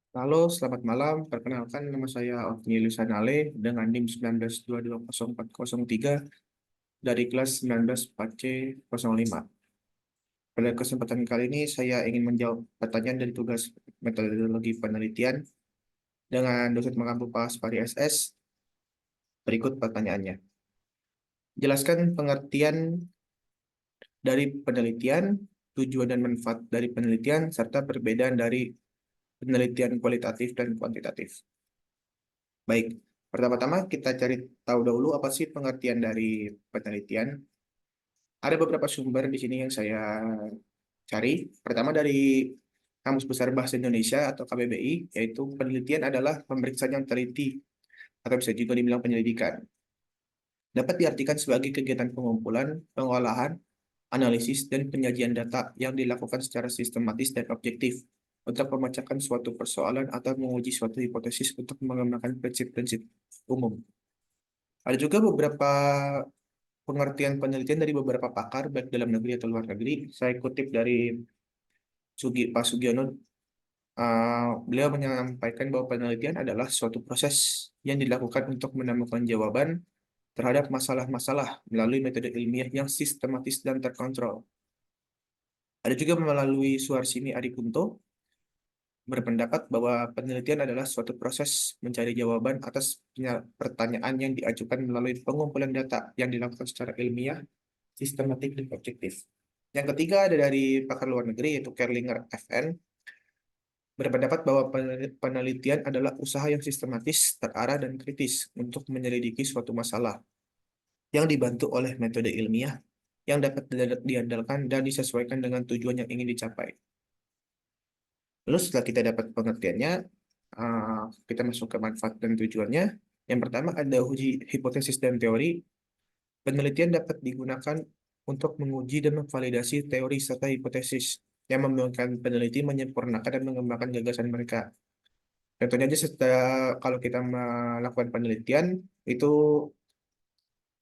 Halo, selamat malam. Perkenalkan, nama saya Otni Lusanale dengan NIM 19220403 dari kelas 19 4C05. Pada kesempatan kali ini, saya ingin menjawab pertanyaan dari tugas metodologi penelitian dengan dosen mengampu Pak Aspari SS. Berikut pertanyaannya. Jelaskan pengertian dari penelitian, tujuan dan manfaat dari penelitian, serta perbedaan dari penelitian kualitatif dan kuantitatif. Baik, pertama-tama kita cari tahu dahulu apa sih pengertian dari penelitian. Ada beberapa sumber di sini yang saya cari. Pertama dari Kamus Besar Bahasa Indonesia atau KBBI, yaitu penelitian adalah pemeriksaan yang teliti atau bisa juga dibilang penyelidikan. Dapat diartikan sebagai kegiatan pengumpulan, pengolahan, analisis, dan penyajian data yang dilakukan secara sistematis dan objektif untuk memecahkan suatu persoalan atau menguji suatu hipotesis untuk mengembangkan prinsip-prinsip umum. Ada juga beberapa pengertian penelitian dari beberapa pakar, baik dalam negeri atau luar negeri. Saya kutip dari Pak Sugiono. Beliau menyampaikan bahwa penelitian adalah suatu proses yang dilakukan untuk menemukan jawaban terhadap masalah-masalah melalui metode ilmiah yang sistematis dan terkontrol. Ada juga melalui Suharsini Adikunto berpendapat bahwa penelitian adalah suatu proses mencari jawaban atas pertanyaan yang diajukan melalui pengumpulan data yang dilakukan secara ilmiah, sistematik, dan objektif. Yang ketiga ada dari pakar luar negeri yaitu Kerlinger FN berpendapat bahwa penelitian adalah usaha yang sistematis, terarah, dan kritis untuk menyelidiki suatu masalah yang dibantu oleh metode ilmiah yang dapat diandalkan dan disesuaikan dengan tujuan yang ingin dicapai. Lalu setelah kita dapat pengertiannya, kita masuk ke manfaat dan tujuannya. Yang pertama ada uji hipotesis dan teori. Penelitian dapat digunakan untuk menguji dan memvalidasi teori serta hipotesis yang memungkinkan peneliti menyempurnakan dan mengembangkan gagasan mereka. Contohnya aja setelah kalau kita melakukan penelitian, itu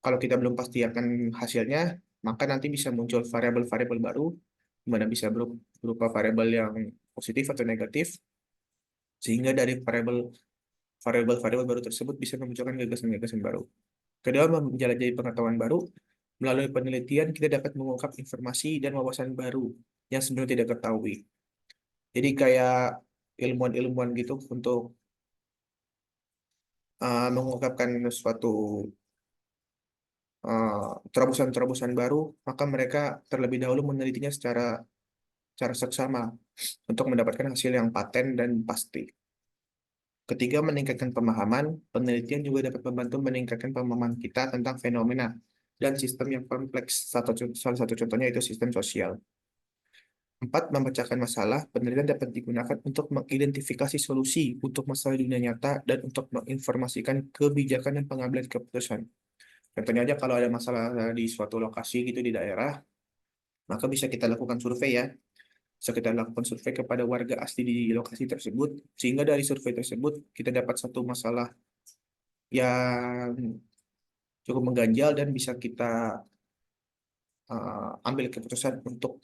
kalau kita belum pasti akan hasilnya, maka nanti bisa muncul variabel-variabel baru, di mana bisa berupa variabel yang positif atau negatif, sehingga dari variabel-variabel baru tersebut bisa memunculkan gagasan-gagasan baru. Kedua, menjelajahi pengetahuan baru. Melalui penelitian, kita dapat mengungkap informasi dan wawasan baru yang sebelumnya tidak ketahui. Jadi kayak ilmuwan-ilmuwan gitu untuk mengungkapkan suatu terobosan-terobosan baru, maka mereka terlebih dahulu menelitinya secara seksama untuk mendapatkan hasil yang paten dan pasti. Ketiga, meningkatkan pemahaman. Penelitian juga dapat membantu meningkatkan pemahaman kita tentang fenomena dan sistem yang kompleks. Salah satu contohnya itu sistem sosial. Empat, memecahkan masalah. Penelitian dapat digunakan untuk mengidentifikasi solusi untuk masalah dunia nyata dan untuk menginformasikan kebijakan dan pengambilan keputusan. Contohnya aja kalau ada masalah di suatu lokasi gitu di daerah, maka bisa kita lakukan survei ya. Bisa kita lakukan survei kepada warga asli di lokasi tersebut, sehingga dari survei tersebut kita dapat satu masalah yang cukup mengganjal dan bisa kita ambil keputusan untuk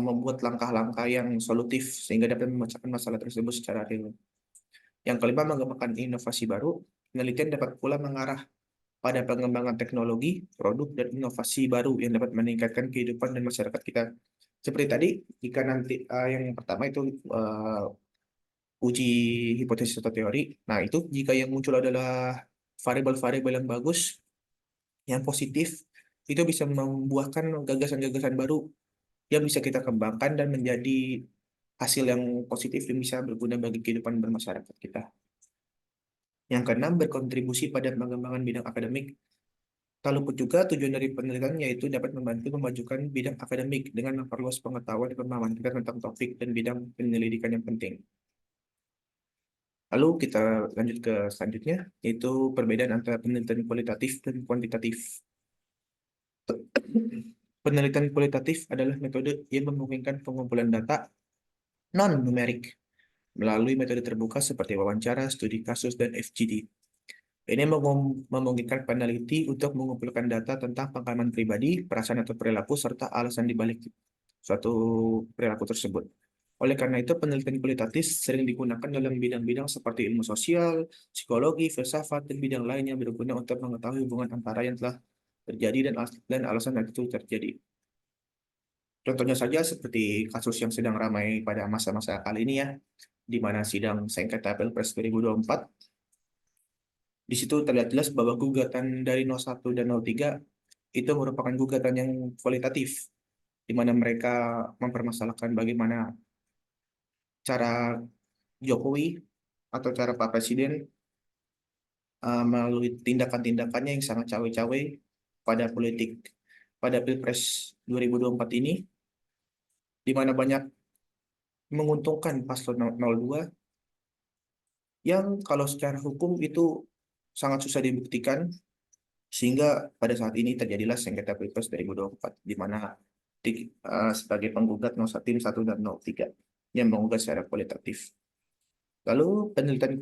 membuat langkah-langkah yang solutif sehingga dapat memecahkan masalah tersebut secara real. Yang kelima, mengembangkan inovasi baru. Penelitian dapat pula mengarah pada pengembangan teknologi, produk, dan inovasi baru yang dapat meningkatkan kehidupan dan masyarakat kita. Seperti tadi, jika nanti yang pertama itu uji hipotesis atau teori. Nah, itu jika yang muncul adalah variabel-variabel yang bagus, yang positif, itu bisa membuahkan gagasan-gagasan baru yang bisa kita kembangkan dan menjadi hasil yang positif yang bisa berguna bagi kehidupan bermasyarakat kita. Yang keenam, berkontribusi pada pengembangan bidang akademik. Tak luput juga tujuan dari penelitian yaitu dapat membantu memajukan bidang akademik dengan memperluas pengetahuan dan pemahaman kita tentang topik dan bidang penyelidikan yang penting. Lalu kita lanjut ke selanjutnya, yaitu perbedaan antara penelitian kualitatif dan kuantitatif. Penelitian kualitatif adalah metode yang memungkinkan pengumpulan data non-numerik melalui metode terbuka seperti wawancara, studi kasus, dan FGD. Ini memungkinkan peneliti untuk mengumpulkan data tentang pengalaman pribadi, perasaan atau perilaku, serta alasan dibalik suatu perilaku tersebut. Oleh karena itu, penelitian kualitatif sering digunakan dalam bidang-bidang seperti ilmu sosial, psikologi, filsafat, dan bidang lain yang berguna untuk mengetahui hubungan antara yang telah terjadi dan alasan itu terjadi. Contohnya saja seperti kasus yang sedang ramai pada masa-masa kali ini ya, di mana sidang sengketa Pilpres 2024, di situ terlihat jelas bahwa gugatan dari 01 dan 03 itu merupakan gugatan yang kualitatif, di mana mereka mempermasalahkan bagaimana cara Jokowi atau cara Pak Presiden melalui tindakan-tindakannya yang sangat cawe-cawe pada politik pada Pilpres 2024 ini, di mana banyak menguntungkan paslon 02 yang kalau secara hukum itu sangat susah dibuktikan, sehingga pada saat ini terjadilah sengketa Pilpres 2024, di mana sebagai penggugat tim 1 dan 03 yang menggugat secara kualitatif. Lalu penelitian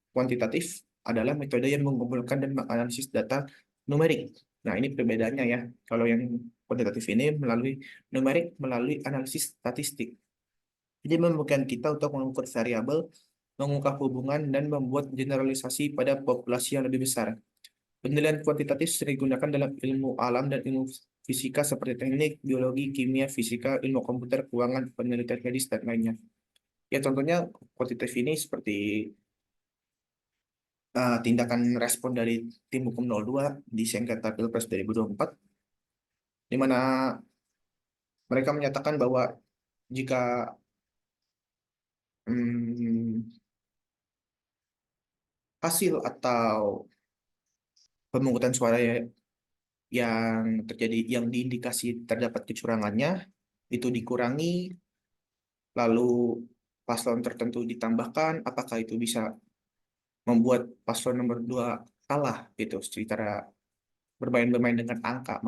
kuantitatif adalah metode yang mengumpulkan dan menganalisis data numerik. Nah, ini perbedaannya ya. Kalau yang kuantitatif ini melalui numerik, melalui analisis statistik. Jadi memungkinkan kita untuk mengukur variabel, mengungkap hubungan, dan membuat generalisasi pada populasi yang lebih besar. Penilaian kuantitatif sering digunakan dalam ilmu alam dan ilmu fisika seperti teknik, biologi, kimia, fisika, ilmu komputer, keuangan, penelitian medis, dan lainnya. Ya contohnya kuantitatif ini seperti tindakan respon dari tim hukum 02 di sengketa Pilpres 2024, di mana mereka menyatakan bahwa jika hmm, hasil atau pemungutan suara yang terjadi yang diindikasi terdapat kecurangannya itu dikurangi, lalu paslon tertentu ditambahkan, apakah itu bisa membuat paslon nomor 2 kalah gitu secara bermain-bermain dengan angka.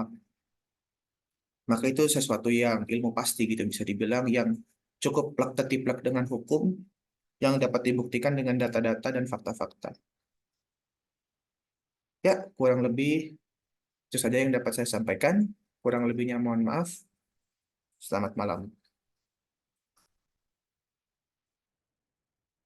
Maka itu sesuatu yang ilmu pasti gitu bisa dibilang, yang cukup plek ketiplek dengan hukum, yang dapat dibuktikan dengan data-data dan fakta-fakta. Ya, kurang lebih itu saja yang dapat saya sampaikan. Kurang lebihnya mohon maaf. Selamat malam.